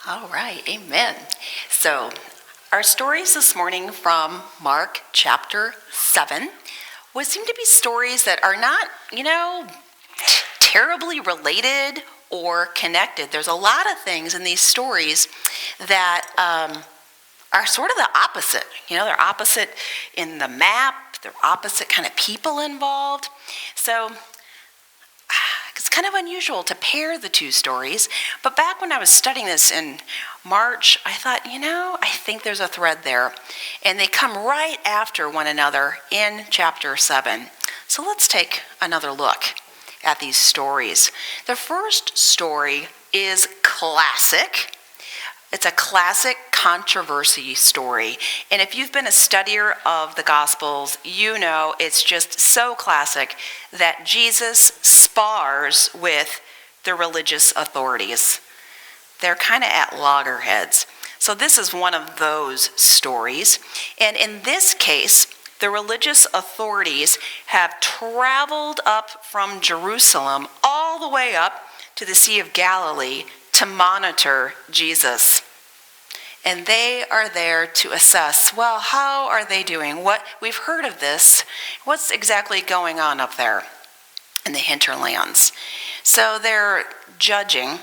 All right, amen. So, our stories this morning from Mark chapter 7 would seem to be stories that are not, terribly related or connected. There's a lot of things in these stories that are sort of the opposite. They're opposite in the map, they're opposite kind of people involved. So, it's kind of unusual to pair the two stories, but back when I was studying this in March, I thought, I think there's a thread there, and they come right after one another in chapter 7. So let's take another look at these stories. The first story is classic. It's a classic controversy story. And if you've been a studier of the Gospels, you know it's just so classic that Jesus spars with the religious authorities. They're kind of at loggerheads. So this is one of those stories. And in this case, the religious authorities have traveled up from Jerusalem all the way up to the Sea of Galilee to monitor Jesus. And they are there to assess, well, how are they doing? We've heard of this. What's exactly going on up there in the hinterlands? So they're judging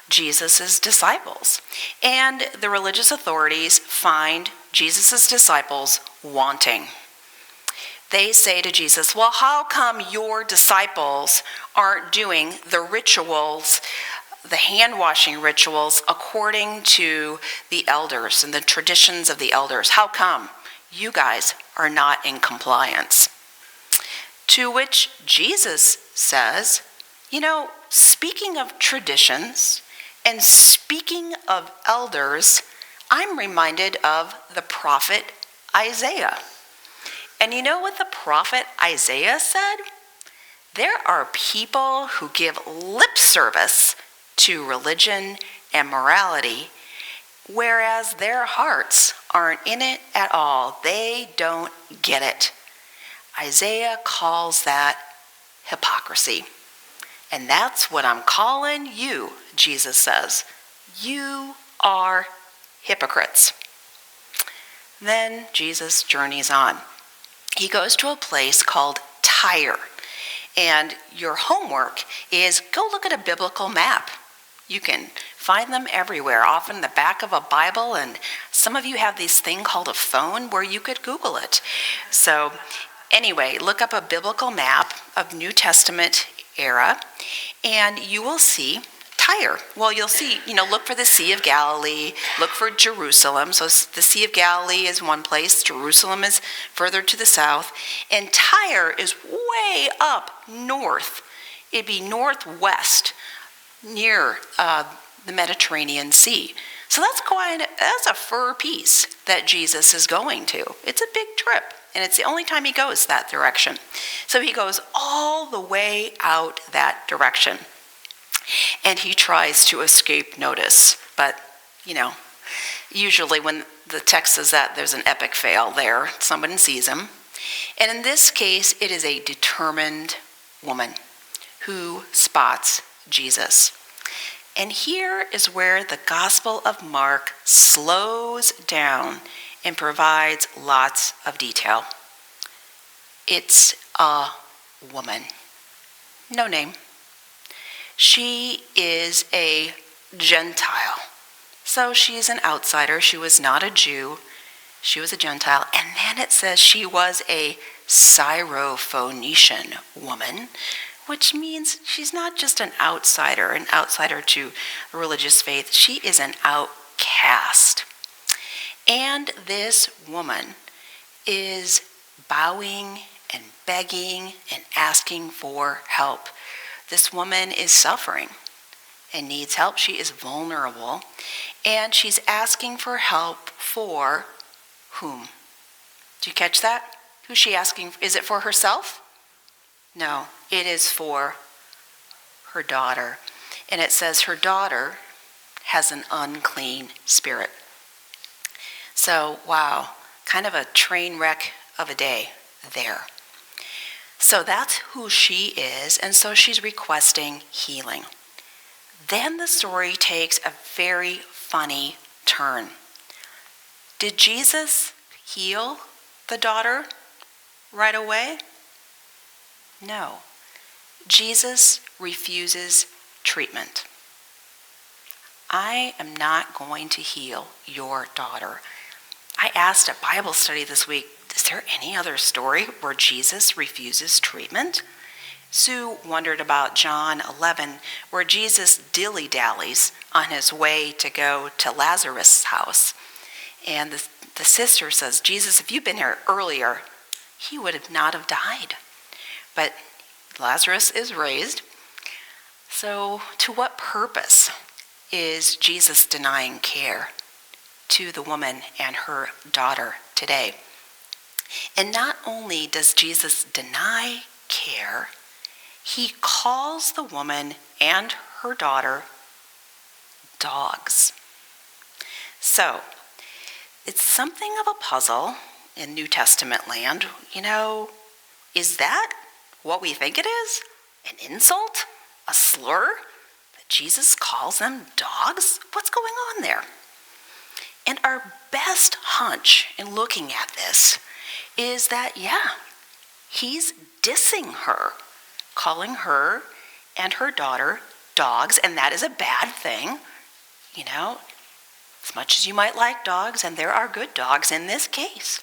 Jesus' disciples. And the religious authorities find Jesus' disciples wanting. They say to Jesus, well, how come your disciples aren't doing the rituals, the hand-washing rituals, according to the elders and the traditions of the elders? How come you guys are not in compliance? To which Jesus says, speaking of traditions and speaking of elders, I'm reminded of the prophet Isaiah. And you know what the prophet Isaiah said? There are people who give lip service to religion and morality, whereas their hearts aren't in it at all. They don't get it. Isaiah calls that hypocrisy. And that's what I'm calling you, Jesus says. You are hypocrites. Then Jesus journeys on. He goes to a place called Tyre. And your homework is go look at a biblical map. You can find them everywhere, often in the back of a Bible, and some of you have this thing called a phone where you could Google it. So anyway, look up a biblical map of New Testament era, and you will see Tyre. Well, you'll see, look for the Sea of Galilee, look for Jerusalem. So the Sea of Galilee is one place, Jerusalem is further to the south, and Tyre is way up north. It'd be northwest, near the Mediterranean Sea. So that's a fur piece that Jesus is going to. It's a big trip, and it's the only time he goes that direction. So he goes all the way out that direction. And he tries to escape notice. But, usually when the text says that, there's an epic fail there. Someone sees him. And in this case, it is a determined woman who spots Jesus. And here is where the Gospel of Mark slows down and provides lots of detail. It's a woman. No name. She is a Gentile. So she's an outsider. She was not a Jew. She was a Gentile. And then it says she was a Syrophoenician woman, which means she's not just an outsider to religious faith. She is an outcast. And this woman is bowing and begging and asking for help. This woman is suffering and needs help. She is vulnerable, and she's asking for help for whom? Do you catch that? Who's she asking? Is it for herself? No, it is for her daughter. And it says her daughter has an unclean spirit. So, wow, kind of a train wreck of a day there. So that's who she is, and so she's requesting healing. Then the story takes a very funny turn. Did Jesus heal the daughter right away? No. Jesus refuses treatment. I am not going to heal your daughter. I asked at Bible study this week, is there any other story where Jesus refuses treatment? Sue wondered about John 11, where Jesus dilly-dallies on his way to go to Lazarus' house. And the sister says, Jesus, if you'd been here earlier, he would have not have died. But Lazarus is raised. So to what purpose is Jesus denying care to the woman and her daughter today? And not only does Jesus deny care, he calls the woman and her daughter dogs. So, it's something of a puzzle in New Testament land. Is that what we think it is? An insult? A slur? That Jesus calls them dogs? What's going on there? And our best hunch in looking at this is that, he's dissing her, calling her and her daughter dogs, and that is a bad thing. As much as you might like dogs, and there are good dogs in this case,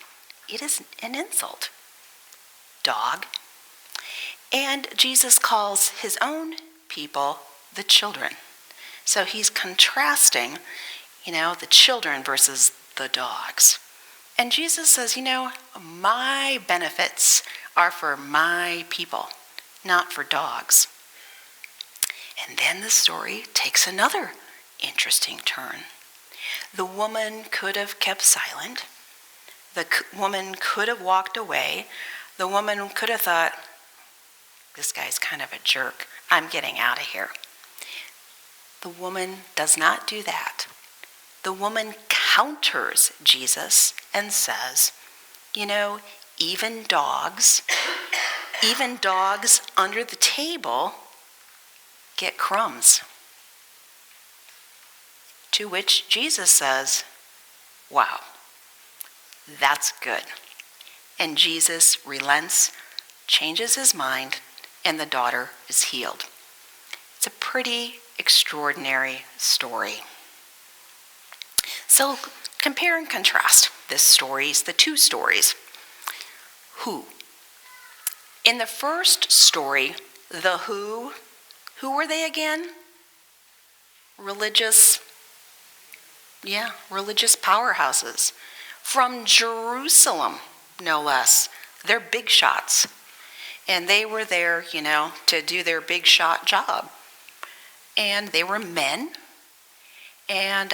it is an insult. Dog. And Jesus calls his own people the children. So he's contrasting, the children versus the dogs. And Jesus says, my benefits are for my people, not for dogs. And then the story takes another interesting turn. The woman could have kept silent. The woman could have walked away. The woman could have thought, this guy's kind of a jerk. I'm getting out of here. The woman does not do that. The woman counters Jesus and says, even dogs under the table get crumbs. To which Jesus says, wow, that's good. And Jesus relents, changes his mind, and the daughter is healed. It's a pretty extraordinary story. So compare and contrast the two stories. Who? In the first story, the who were they again? Religious powerhouses. From Jerusalem, no less. They're big shots. And they were there, to do their big shot job. And they were men and,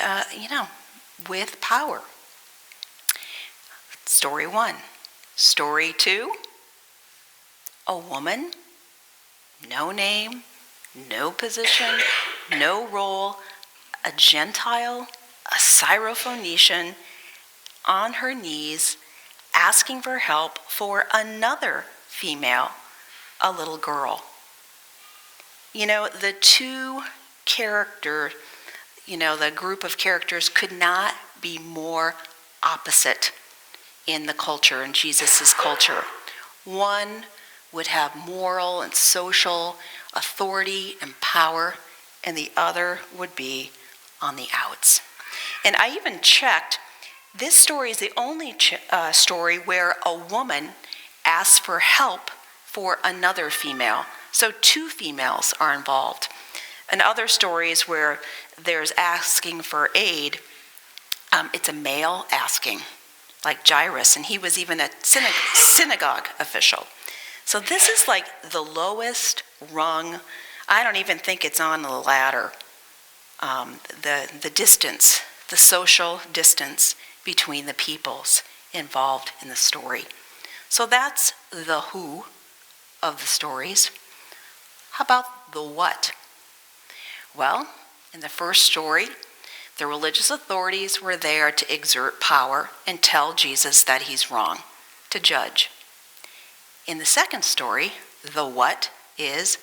with power. Story 1. Story 2, a woman, no name, no position, no role, a Gentile, a Syrophoenician, on her knees, asking for help for another female, a little girl. The two characters, the group of characters could not be more opposite in the culture, in Jesus' culture. One would have moral and social authority and power, and the other would be on the outs. And I even checked, this story is the only story where a woman asks for help for another female. So two females are involved. In other stories where there's asking for aid, it's a male asking, like Jairus, and he was even a synagogue official. So this is like the lowest rung. I don't even think it's on the ladder. The distance, the social distance between the peoples involved in the story. So that's the who of the stories. How about the what? Well, in the first story, the religious authorities were there to exert power and tell Jesus that he's wrong, to judge. In the second story, the what is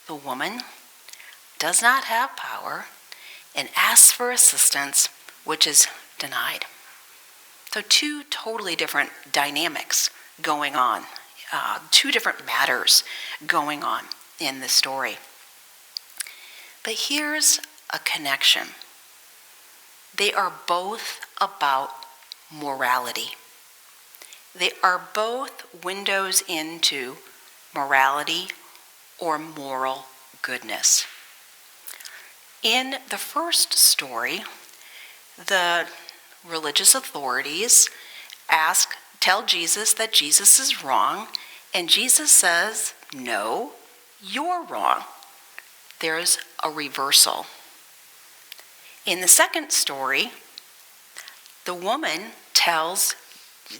the woman does not have power and asks for assistance, which is denied. So two totally different dynamics going on, two different matters going on in the story. But here's a connection. They are both about morality. They are both windows into morality or moral goodness. In the first story, the religious authorities tell Jesus that Jesus is wrong, and Jesus says, "No, you're wrong." There's a reversal. In the second story, the woman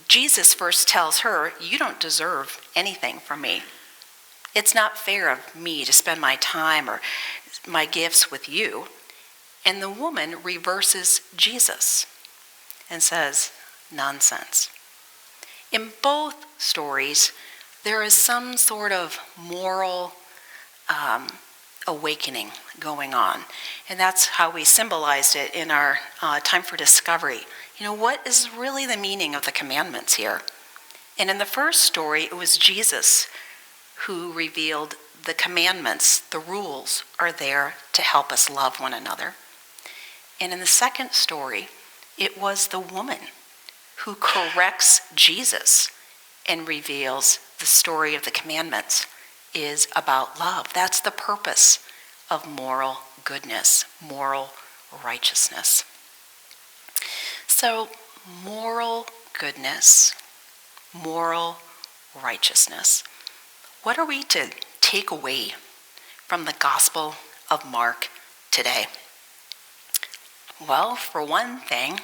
Jesus first tells her, "You don't deserve anything from me. It's not fair of me to spend my time or my gifts with you." And the woman reverses Jesus and says, "Nonsense." In both stories, there is some sort of moral awakening going on. And that's how we symbolized it in our Time for Discovery. What is really the meaning of the commandments here? And in the first story, it was Jesus who revealed the commandments. The rules are there to help us love one another. And in the second story, it was the woman who corrects Jesus and reveals the story of the commandments is about love. That's the purpose of moral goodness, moral righteousness. So, moral goodness, moral righteousness. What are we to take away from the Gospel of Mark today? Well, for one thing,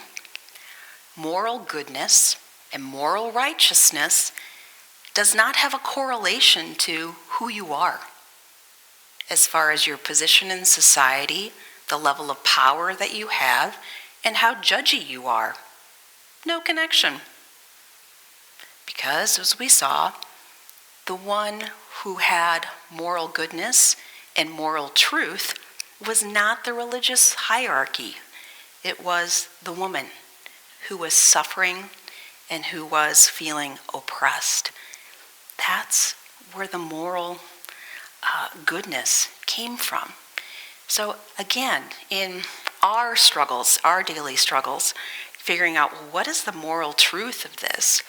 moral goodness and moral righteousness does not have a correlation to who you are, as far as your position in society, the level of power that you have, and how judgy you are. No connection. Because, as we saw, the one who had moral goodness and moral truth was not the religious hierarchy. It was the woman who was suffering and who was feeling oppressed. That's where the moral goodness came from. So again, in our struggles, our daily struggles, figuring out what is the moral truth of this,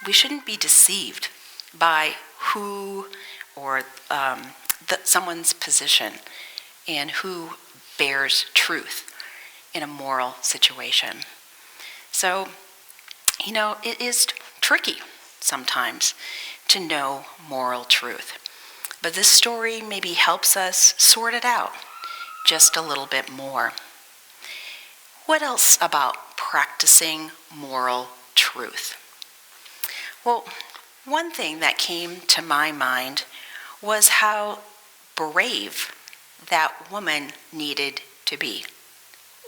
we shouldn't be deceived by who or someone's position and who bears truth in a moral situation. So, it is tricky sometimes to know moral truth. But this story maybe helps us sort it out just a little bit more. What else about practicing moral truth? Well, one thing that came to my mind was how brave that woman needed to be.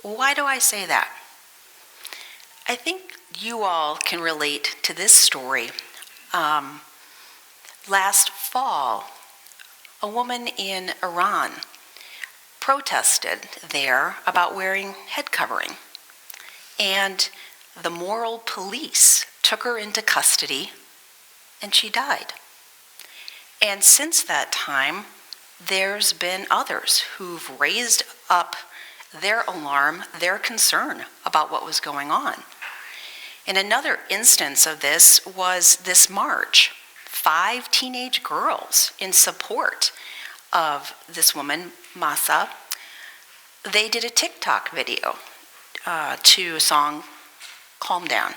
Why do I say that? I think you all can relate to this story. Last fall, a woman in Iran protested there about wearing head covering. And the moral police took her into custody, and she died. And since that time, there's been others who've raised up their alarm, their concern about what was going on. And another instance of this was this March. 5 teenage girls in support of this woman, Mahsa, they did a TikTok video to a song, Calm Down.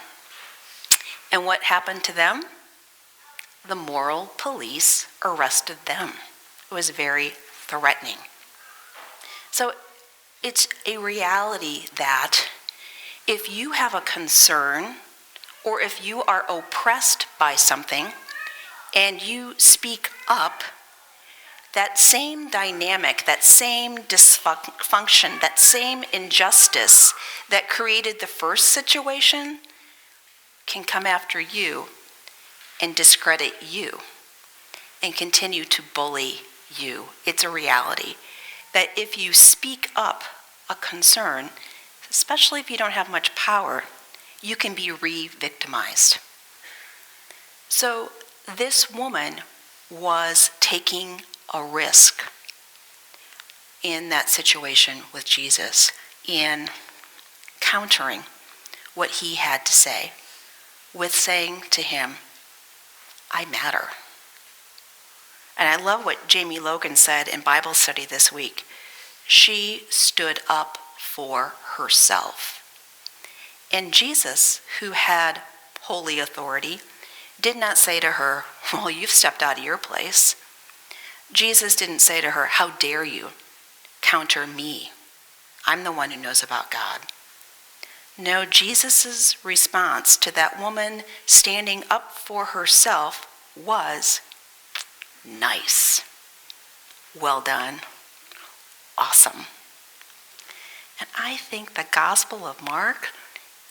And what happened to them? The moral police arrested them. It was very threatening. So it's a reality that if you have a concern or if you are oppressed by something and you speak up, that same dynamic, that same dysfunction, that same injustice that created the first situation can come after you and discredit you and continue to bully you. It's a reality. that if you speak up a concern, especially if you don't have much power, you can be re-victimized. So this woman was taking a risk in that situation with Jesus, in countering what he had to say, with saying to him, I matter. And I love what Jamie Logan said in Bible study this week. She stood up for herself. And Jesus, who had holy authority, did not say to her, well, you've stepped out of your place. Jesus didn't say to her, how dare you counter me? I'm the one who knows about God. No, Jesus' response to that woman standing up for herself was, nice. Well done. Awesome. And I think the Gospel of Mark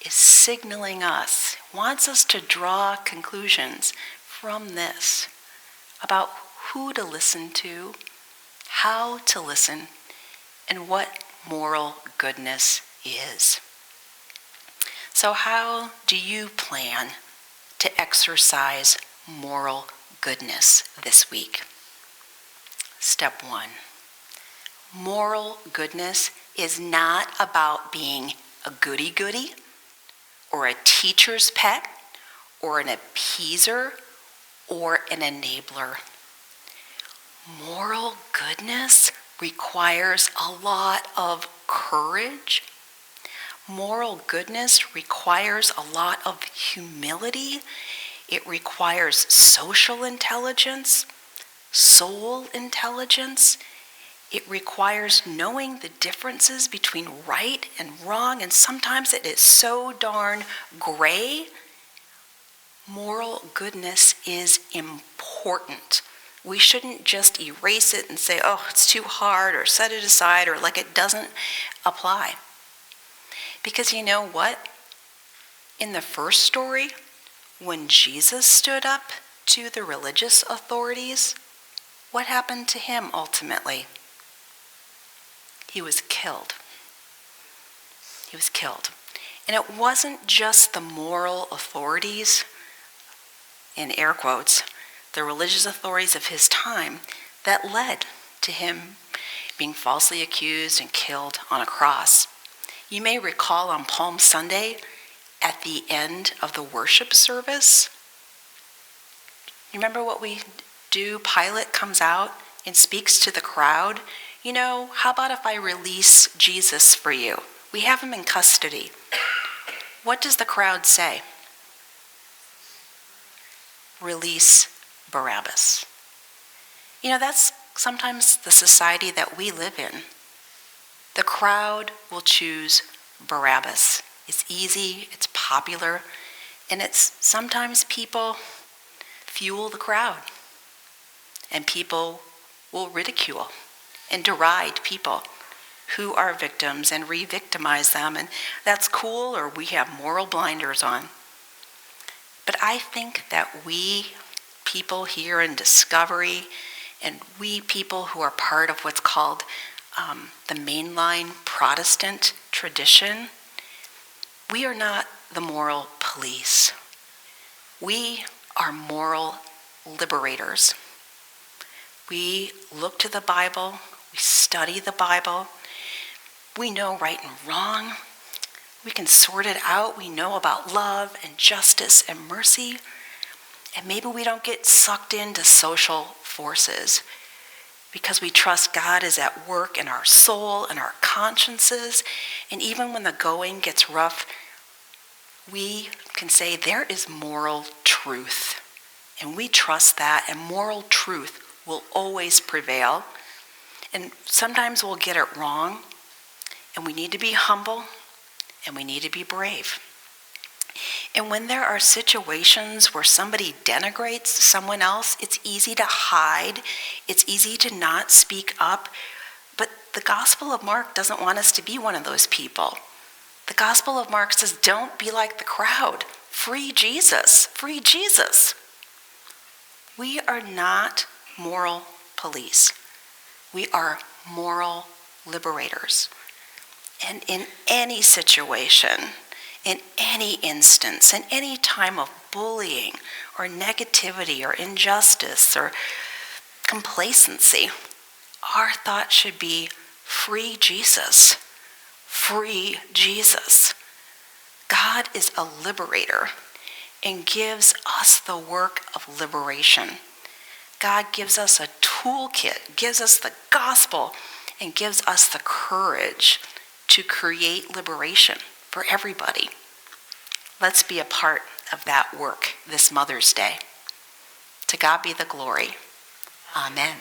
is signaling us, wants us to draw conclusions from this about who to listen to, how to listen, and what moral goodness is. So how do you plan to exercise moral goodness this week? Step 1. Moral goodness is not about being a goody-goody or a teacher's pet or an appeaser or an enabler. Moral goodness requires a lot of courage. Moral goodness requires a lot of humility. It requires social intelligence, soul intelligence. It requires knowing the differences between right and wrong, and sometimes it is so darn gray. Moral goodness is important. We shouldn't just erase it and say, oh, it's too hard, or set it aside, or like it doesn't apply. Because you know what? In the first story, when Jesus stood up to the religious authorities, what happened to him ultimately? He was killed. He was killed. And it wasn't just the moral authorities, in air quotes, the religious authorities of his time, that led to him being falsely accused and killed on a cross. You may recall on Palm Sunday, at the end of the worship service, you remember what we do? Pilate comes out and speaks to the crowd. You know, how about if I release Jesus for you? We have him in custody. What does the crowd say? Release Barabbas. You know, that's sometimes the society that we live in. The crowd will choose Barabbas. It's easy, it's popular, and it's sometimes people fuel the crowd. And people will ridicule and deride people who are victims and re-victimize them, and that's cool, or we have moral blinders on. But I think that we people here in Discovery, and we people who are part of what's called the mainline Protestant tradition, we are not the moral police. We are moral liberators. We look to the Bible, we study the Bible, we know right and wrong, we can sort it out, we know about love and justice and mercy, and maybe we don't get sucked into social forces because we trust God is at work in our soul and our consciences, and even when the going gets rough, we can say there is moral truth, and we trust that, and moral truth will always prevail. And sometimes we'll get it wrong, and we need to be humble, and we need to be brave. And when there are situations where somebody denigrates someone else, it's easy to hide, it's easy to not speak up, but the Gospel of Mark doesn't want us to be one of those people. The Gospel of Mark says, don't be like the crowd. Free Jesus. Free Jesus. We are not moral police. We are moral liberators. And in any situation, in any instance, in any time of bullying or negativity or injustice or complacency, our thought should be, free Jesus. Free Jesus. God is a liberator and gives us the work of liberation. God gives us a toolkit, gives us the gospel, and gives us the courage to create liberation for everybody. Let's be a part of that work this Mother's Day. To God be the glory. Amen.